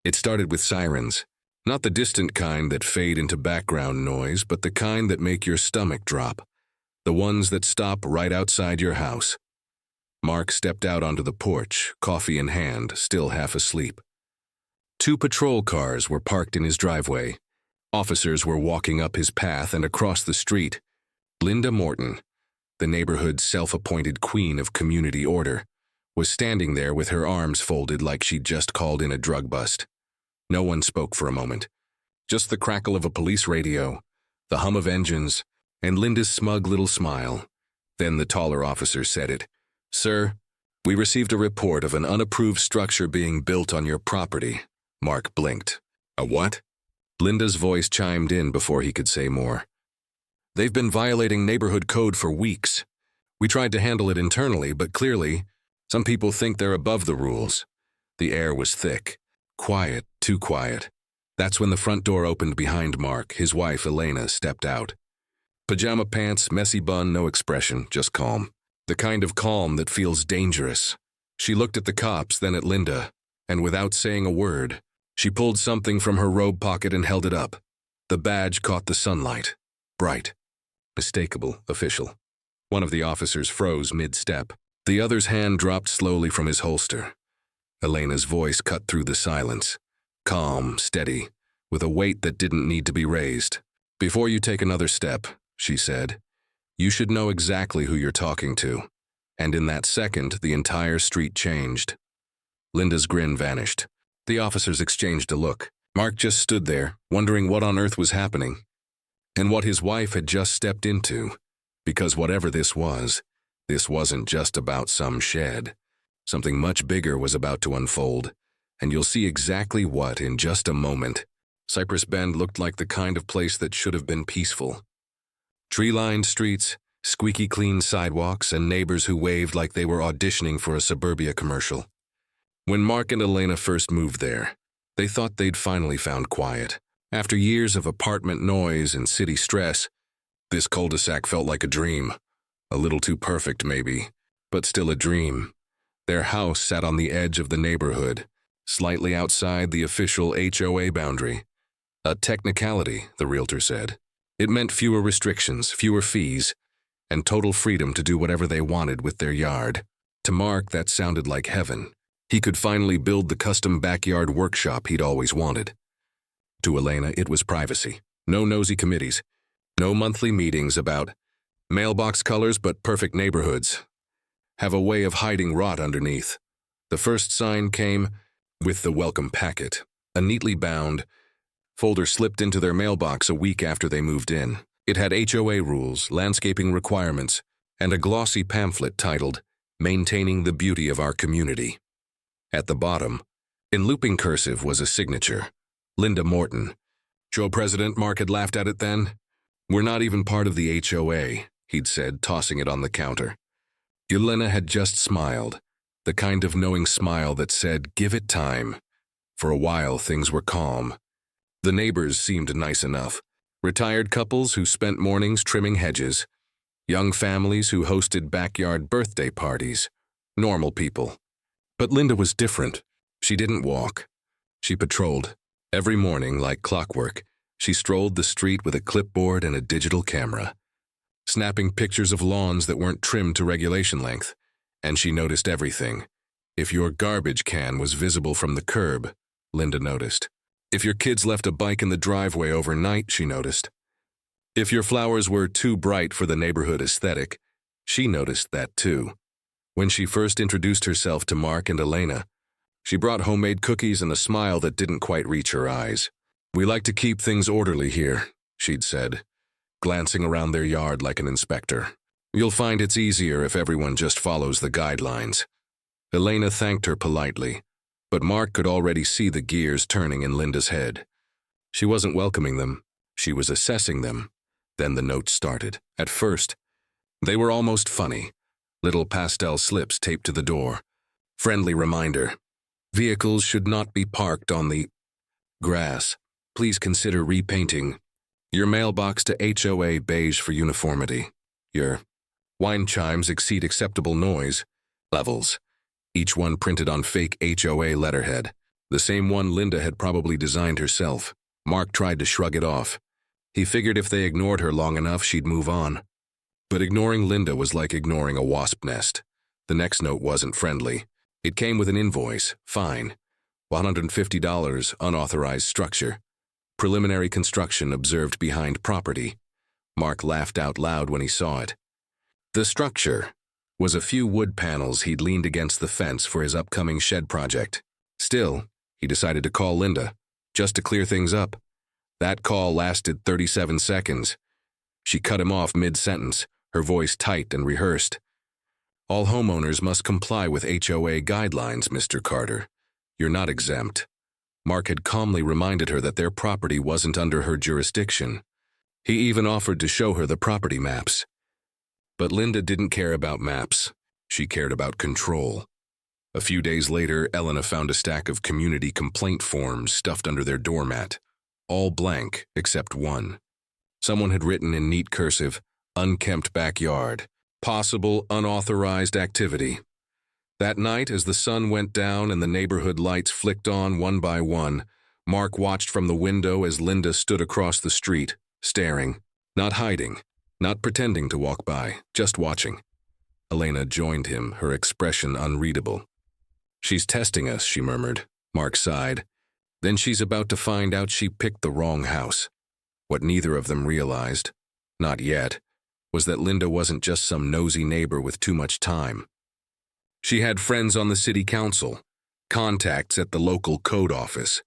It started with sirens. Not the distant kind that fade into background noise, but the kind that make your stomach drop. The ones that stop right outside your house. Mark stepped out onto the porch, coffee in hand, still half asleep. 2 patrol cars were parked in his driveway. Officers were walking up his path and across the street. Linda Morton, the neighborhood's self-appointed queen of community order, was standing there with her arms folded like she'd just called in a drug bust. No one spoke for a moment. Just the crackle of a police radio, the hum of engines, and Linda's smug little smile. Then the taller officer said it. "Sir, we received a report of an unapproved structure being built on your property." Mark blinked. "A what?" Linda's voice chimed in before he could say more. "They've been violating neighborhood code for weeks. We tried to handle it internally, but clearly, some people think they're above the rules." The air was thick. Quiet, too quiet. That's when the front door opened behind Mark. His wife, Elena, stepped out. Pajama pants, messy bun, no expression, just calm. The kind of calm that feels dangerous. She looked at the cops, then at Linda, and without saying a word, she pulled something from her robe pocket and held it up. The badge caught the sunlight. Bright. Mistakable, official. One of the officers froze mid-step. The other's hand dropped slowly from his holster. Elena's voice cut through the silence. Calm, steady, with a weight that didn't need to be raised. "Before you take another step," she said, "you should know exactly who you're talking to." And in that second, the entire street changed. Linda's grin vanished. The officers exchanged a look. Mark just stood there, wondering what on earth was happening, and what his wife had just stepped into. Because whatever this wasn't just about some shed. Something much bigger was about to unfold, and you'll see exactly what in just a moment. Cypress Bend looked like the kind of place that should have been peaceful. Tree-lined streets, squeaky clean sidewalks, and neighbors who waved like they were auditioning for a Suburbia commercial. When Mark and Elena first moved there, they thought they'd finally found quiet. After years of apartment noise and city stress, this cul-de-sac felt like a dream. A little too perfect, maybe, but still a dream. Their house sat on the edge of the neighborhood, slightly outside the official HOA boundary. A technicality, the realtor said. It meant fewer restrictions, fewer fees, and total freedom to do whatever they wanted with their yard. To Mark, that sounded like heaven. He could finally build the custom backyard workshop he'd always wanted. To Elena, it was privacy. No nosy committees. No monthly meetings about mailbox colors but perfect neighborhoods. Have a way of hiding rot underneath. The first sign came with the welcome packet, a neatly bound folder slipped into their mailbox a week after they moved in. It had HOA rules, landscaping requirements, and a glossy pamphlet titled, "Maintaining the Beauty of Our Community." At the bottom, in looping cursive, was a signature. Linda Morton. "Joe President," Mark had laughed at it then. "We're not even part of the HOA," he'd said, tossing it on the counter. Elena had just smiled, the kind of knowing smile that said, "Give it time." For a while, things were calm. The neighbors seemed nice enough. Retired couples who spent mornings trimming hedges. Young families who hosted backyard birthday parties. Normal people. But Linda was different. She didn't walk. She patrolled. Every morning, like clockwork, she strolled the street with a clipboard and a digital camera, snapping pictures of lawns that weren't trimmed to regulation length. And she noticed everything. If your garbage can was visible from the curb, Linda noticed. If your kids left a bike in the driveway overnight, she noticed. If your flowers were too bright for the neighborhood aesthetic, she noticed that too. When she first introduced herself to Mark and Elena, she brought homemade cookies and a smile that didn't quite reach her eyes. "We like to keep things orderly here," she'd said, glancing around their yard like an inspector. "You'll find it's easier if everyone just follows the guidelines." Elena thanked her politely, but Mark could already see the gears turning in Linda's head. She wasn't welcoming them, she was assessing them. Then the notes started. At first, they were almost funny. Little pastel slips taped to the door. Friendly reminder. Vehicles should not be parked on the grass. Please consider repainting your mailbox to HOA beige for uniformity. Your wine chimes exceed acceptable noise levels. Each one printed on fake HOA letterhead. The same one Linda had probably designed herself. Mark tried to shrug it off. He figured if they ignored her long enough, she'd move on. But ignoring Linda was like ignoring a wasp nest. The next note wasn't friendly. It came with an invoice, fine. $150, unauthorized structure. Preliminary construction observed behind property. Mark laughed out loud when he saw it. The structure was a few wood panels he'd leaned against the fence for his upcoming shed project. Still, he decided to call Linda, just to clear things up. That call lasted 37 seconds. She cut him off mid-sentence, her voice tight and rehearsed. All homeowners must comply with HOA guidelines, Mr. Carter. You're not exempt. Mark had calmly reminded her that their property wasn't under her jurisdiction. He even offered to show her the property maps. But Linda didn't care about maps. She cared about control. A few days later, Elena found a stack of community complaint forms stuffed under their doormat, all blank except one. Someone had written in neat cursive, "Unkempt backyard. Possible unauthorized activity." That night, as the sun went down and the neighborhood lights flicked on one by one, Mark watched from the window as Linda stood across the street, staring, not hiding, not pretending to walk by, just watching. Elena joined him, her expression unreadable. "She's testing us," she murmured. Mark sighed. Then she's about to find out she picked the wrong house. What neither of them realized, not yet, was that Linda wasn't just some nosy neighbor with too much time. She had friends on the city council, contacts at the local code office,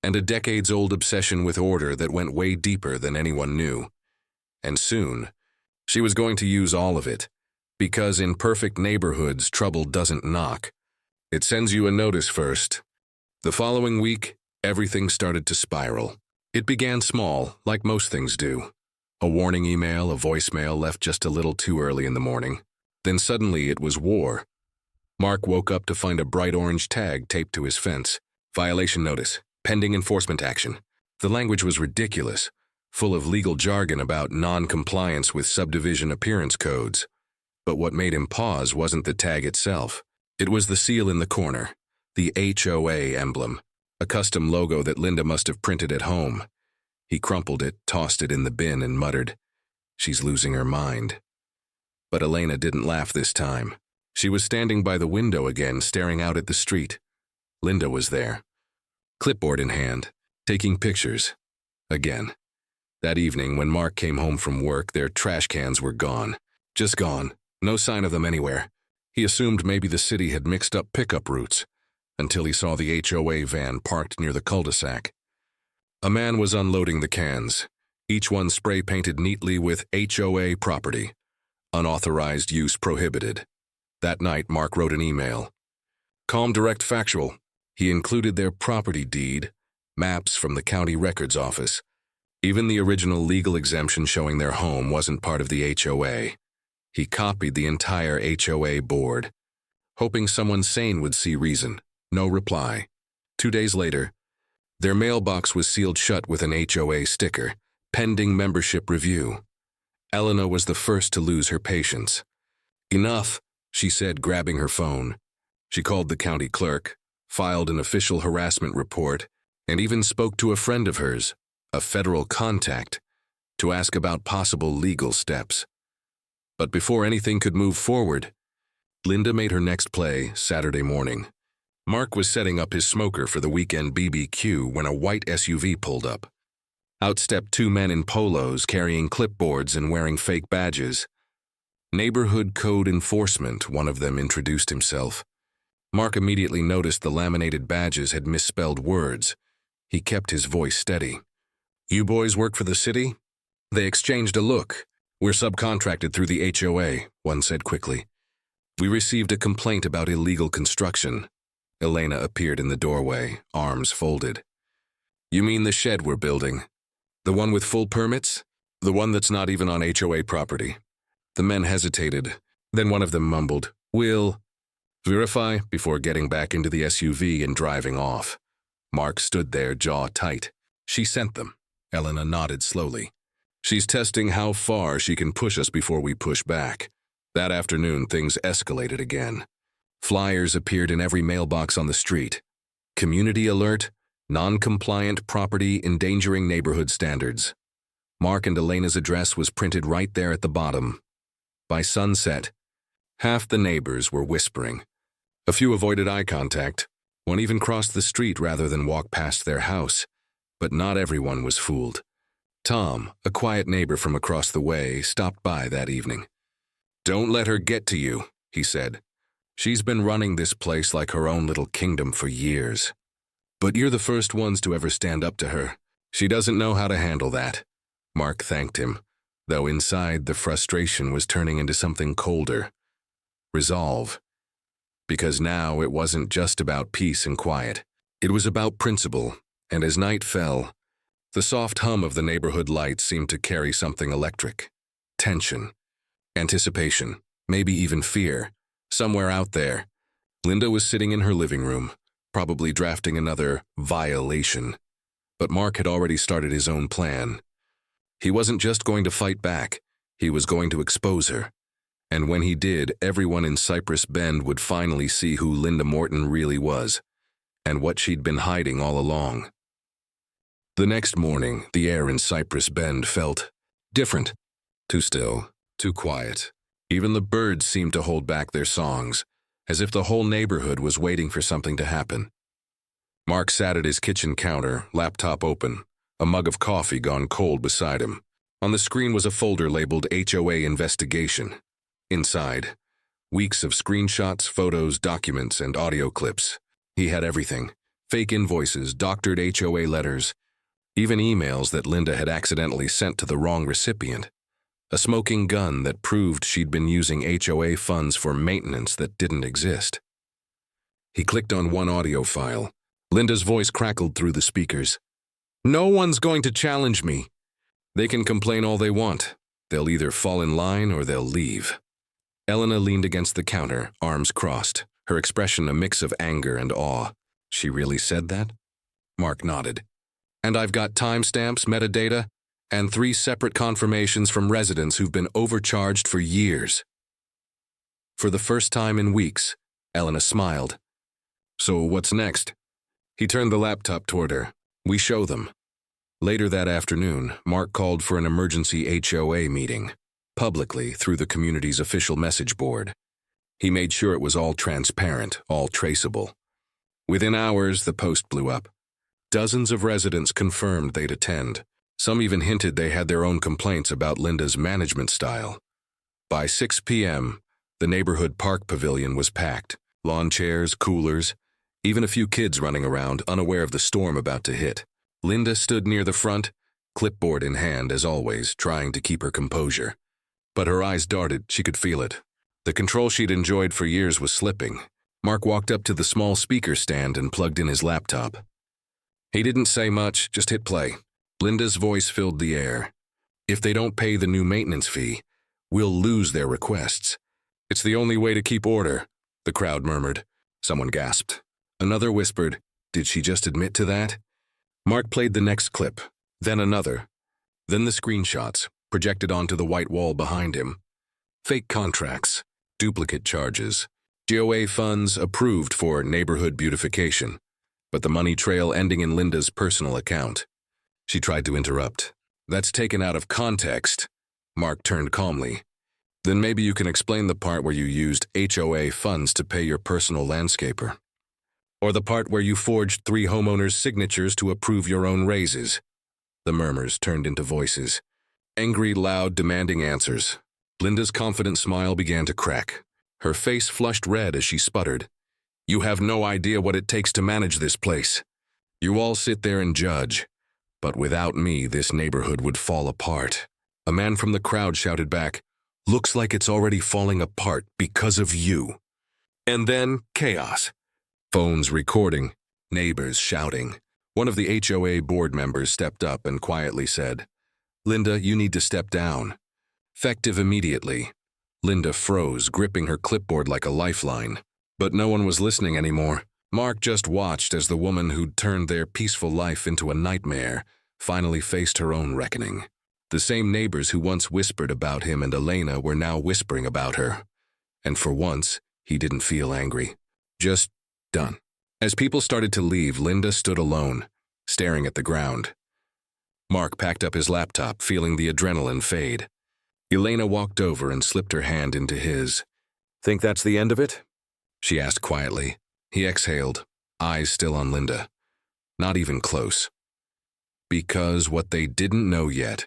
and a decades-old obsession with order that went way deeper than anyone knew. And soon, she was going to use all of it, because in perfect neighborhoods, trouble doesn't knock. It sends you a notice first. The following week, everything started to spiral. It began small, like most things do. A warning email, a voicemail left just a little too early in the morning. Then suddenly it was war. Mark woke up to find a bright orange tag taped to his fence. Violation notice. Pending enforcement action. The language was ridiculous, full of legal jargon about non-compliance with subdivision appearance codes. But what made him pause wasn't the tag itself. It was the seal in the corner, the HOA emblem, a custom logo that Linda must have printed at home. He crumpled it, tossed it in the bin, and muttered, "She's losing her mind." But Elena didn't laugh this time. She was standing by the window again, staring out at the street. Linda was there, clipboard in hand, taking pictures. Again. That evening, when Mark came home from work, their trash cans were gone. Just gone. No sign of them anywhere. He assumed maybe the city had mixed up pickup routes, until he saw the HOA van parked near the cul-de-sac. A man was unloading the cans, each one spray-painted neatly with HOA property. Unauthorized use prohibited. That night, Mark wrote an email. Calm, direct, factual. He included their property deed, maps from the county records office. Even the original legal exemption showing their home wasn't part of the HOA. He copied the entire HOA board, hoping someone sane would see reason. No reply. 2 days later, their mailbox was sealed shut with an HOA sticker, pending membership review. Elena was the first to lose her patience. "Enough," she said, grabbing her phone. She called the county clerk, filed an official harassment report, and even spoke to a friend of hers, a federal contact, to ask about possible legal steps. But before anything could move forward, Linda made her next play Saturday morning. Mark was setting up his smoker for the weekend BBQ when a white SUV pulled up. Out stepped 2 men in polos carrying clipboards and wearing fake badges. Neighborhood Code Enforcement, one of them introduced himself. Mark immediately noticed the laminated badges had misspelled words. He kept his voice steady. "You boys work for the city?" They exchanged a look. "We're subcontracted through the HOA," one said quickly. "We received a complaint about illegal construction." Elena appeared in the doorway, arms folded. "You mean the shed we're building? The one with full permits? The one that's not even on HOA property?" The men hesitated. Then one of them mumbled, "We'll verify," before getting back into the SUV and driving off. Mark stood there, jaw tight. "She sent them." Elena nodded slowly. "She's testing how far she can push us before we push back." That afternoon, things escalated again. Flyers appeared in every mailbox on the street. Community alert, non-compliant property endangering neighborhood standards. Mark and Elena's address was printed right there at the bottom. By sunset, half the neighbors were whispering. A few avoided eye contact. One even crossed the street rather than walk past their house. But not everyone was fooled. Tom, a quiet neighbor from across the way, stopped by that evening. "Don't let her get to you," he said. "She's been running this place like her own little kingdom for years. But you're the first ones to ever stand up to her. She doesn't know how to handle that." Mark thanked him, though inside the frustration was turning into something colder. Resolve. Because now it wasn't just about peace and quiet. It was about principle, and as night fell, the soft hum of the neighborhood lights seemed to carry something electric. Tension. Anticipation. Maybe even fear. Somewhere out there, Linda was sitting in her living room, probably drafting another violation. But Mark had already started his own plan. He wasn't just going to fight back, he was going to expose her. And when he did, everyone in Cypress Bend would finally see who Linda Morton really was, and what she'd been hiding all along. The next morning, the air in Cypress Bend felt different. Too still, too quiet. Even the birds seemed to hold back their songs, as if the whole neighborhood was waiting for something to happen. Mark sat at his kitchen counter, laptop open, a mug of coffee gone cold beside him. On the screen was a folder labeled HOA Investigation. Inside, weeks of screenshots, photos, documents, and audio clips. He had everything. Fake invoices, doctored HOA letters, even emails that Linda had accidentally sent to the wrong recipient. A smoking gun that proved she'd been using HOA funds for maintenance that didn't exist. He clicked on one audio file. Linda's voice crackled through the speakers. "No one's going to challenge me. They can complain all they want. They'll either fall in line or they'll leave." Elena leaned against the counter, arms crossed, her expression a mix of anger and awe. "She really said that?" Mark nodded. "And I've got timestamps, metadata, and 3 separate confirmations from residents who've been overcharged for years." For the first time in weeks, Elena smiled. "So what's next?" He turned the laptop toward her. "We show them." Later that afternoon, Mark called for an emergency HOA meeting, publicly through the community's official message board. He made sure it was all transparent, all traceable. Within hours, the post blew up. Dozens of residents confirmed they'd attend. Some even hinted they had their own complaints about Linda's management style. By 6 p.m., the neighborhood park pavilion was packed. Lawn chairs, coolers, even a few kids running around, unaware of the storm about to hit. Linda stood near the front, clipboard in hand as always, trying to keep her composure. But her eyes darted, she could feel it. The control she'd enjoyed for years was slipping. Mark walked up to the small speaker stand and plugged in his laptop. He didn't say much, just hit play. Linda's voice filled the air. "If they don't pay the new maintenance fee, we'll lose their requests. It's the only way to keep order," the crowd murmured. Someone gasped. Another whispered, "Did she just admit to that?" Mark played the next clip, then another. Then the screenshots, projected onto the white wall behind him. Fake contracts, duplicate charges, HOA funds approved for neighborhood beautification, but the money trail ending in Linda's personal account. She tried to interrupt. "That's taken out of context." Mark turned calmly. "Then maybe you can explain the part where you used HOA funds to pay your personal landscaper. Or the part where you forged 3 homeowners' signatures to approve your own raises." The murmurs turned into voices. Angry, loud, demanding answers. Linda's confident smile began to crack. Her face flushed red as she sputtered. "You have no idea what it takes to manage this place. You all sit there and judge. But without me, this neighborhood would fall apart." A man from the crowd shouted back, "Looks like it's already falling apart because of you." And then chaos. Phones recording, neighbors shouting. One of the HOA board members stepped up and quietly said, "Linda, you need to step down." Effective immediately. Linda froze, gripping her clipboard like a lifeline. But no one was listening anymore. Mark just watched as the woman who'd turned their peaceful life into a nightmare finally faced her own reckoning. The same neighbors who once whispered about him and Elena were now whispering about her. And for once, he didn't feel angry. Just done. As people started to leave, Linda stood alone, staring at the ground. Mark packed up his laptop, feeling the adrenaline fade. Elena walked over and slipped her hand into his. "Think that's the end of it?" she asked quietly. He exhaled, eyes still on Linda. Not even close. Because what they didn't know yet,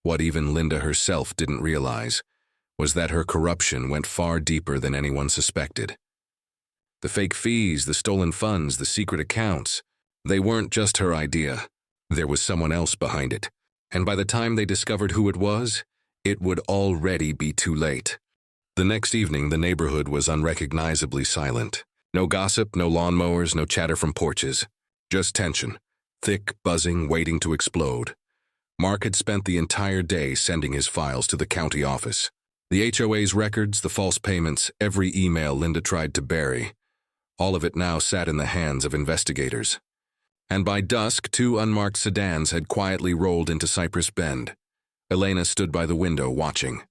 what even Linda herself didn't realize, was that her corruption went far deeper than anyone suspected. The fake fees, the stolen funds, the secret accounts, they weren't just her idea. There was someone else behind it. And by the time they discovered who it would already be too late. The next evening, the neighborhood was unrecognizably silent. No gossip, no lawnmowers, no chatter from porches. Just tension, thick, buzzing, waiting to explode. Mark had spent the entire day sending his files to the county office. The HOA's records, the false payments, every email Linda tried to bury. All of it now sat in the hands of investigators. And by dusk, 2 unmarked sedans had quietly rolled into Cypress Bend. Elena stood by the window, watching.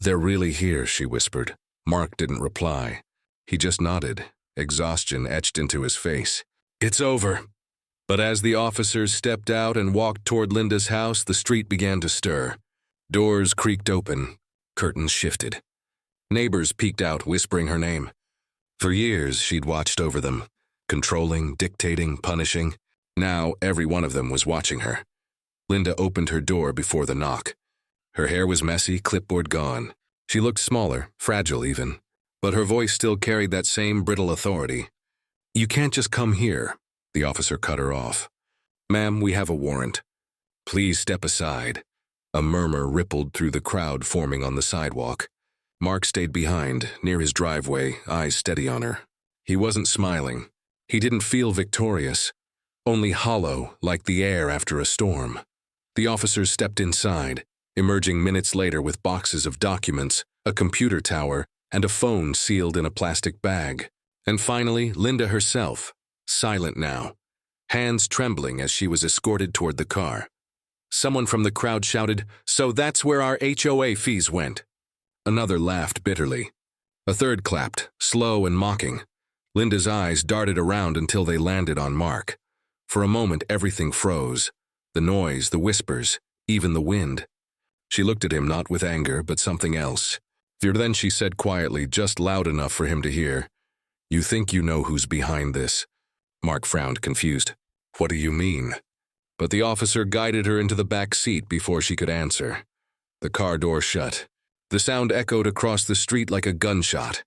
"They're really here," she whispered. Mark didn't reply. He just nodded, exhaustion etched into his face. "It's over." But as the officers stepped out and walked toward Linda's house, the street began to stir. Doors creaked open, curtains shifted. Neighbors peeked out, whispering her name. For years, she'd watched over them, controlling, dictating, punishing. Now, every one of them was watching her. Linda opened her door before the knock. Her hair was messy, clipboard gone. She looked smaller, fragile even, but her voice still carried that same brittle authority. "You can't just come here," the officer cut her off. "Ma'am, we have a warrant. Please step aside." A murmur rippled through the crowd forming on the sidewalk. Mark stayed behind, near his driveway, eyes steady on her. He wasn't smiling. He didn't feel victorious, only hollow, like the air after a storm. The officers stepped inside, emerging minutes later with boxes of documents, a computer tower, and a phone sealed in a plastic bag. And finally, Linda herself, silent now, hands trembling as she was escorted toward the car. Someone from the crowd shouted, "So that's where our HOA fees went." Another laughed bitterly. A third clapped, slow and mocking. Linda's eyes darted around until they landed on Mark. For a moment, everything froze. The noise, the whispers, even the wind. She looked at him not with anger, but something else. Then she said quietly, just loud enough for him to hear, "You think you know who's behind this?" Mark frowned, confused. "What do you mean?" But the officer guided her into the back seat before she could answer. The car door shut. The sound echoed across the street like a gunshot.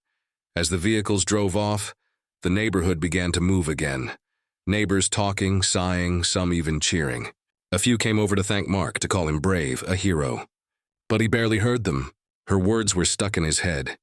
As the vehicles drove off, the neighborhood began to move again. Neighbors talking, sighing, some even cheering. A few came over to thank Mark, to call him brave, a hero. But he barely heard them. Her words were stuck in his head.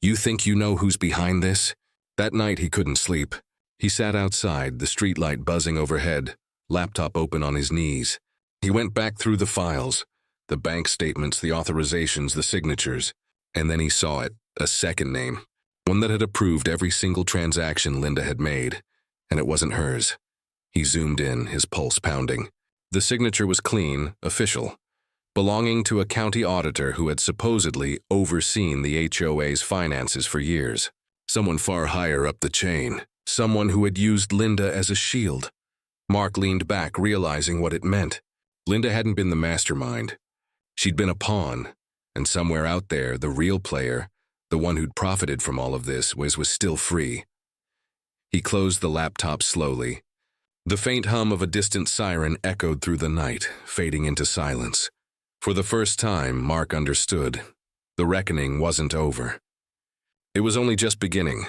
"You think you know who's behind this?" That night he couldn't sleep. He sat outside, the streetlight buzzing overhead, laptop open on his knees. He went back through the files, the bank statements, the authorizations, the signatures, and then he saw it, a second name, one that had approved every single transaction Linda had made, and it wasn't hers. He zoomed in, his pulse pounding. The signature was clean, official, belonging to a county auditor who had supposedly overseen the HOA's finances for years. Someone far higher up the chain, someone who had used Linda as a shield. Mark leaned back, realizing what it meant. Linda hadn't been the mastermind. She'd been a pawn, and somewhere out there, the real player, the one who'd profited from all of this, was still free. He closed the laptop slowly. The faint hum of a distant siren echoed through the night, fading into silence. For the first time, Mark understood. The reckoning wasn't over. It was only just beginning.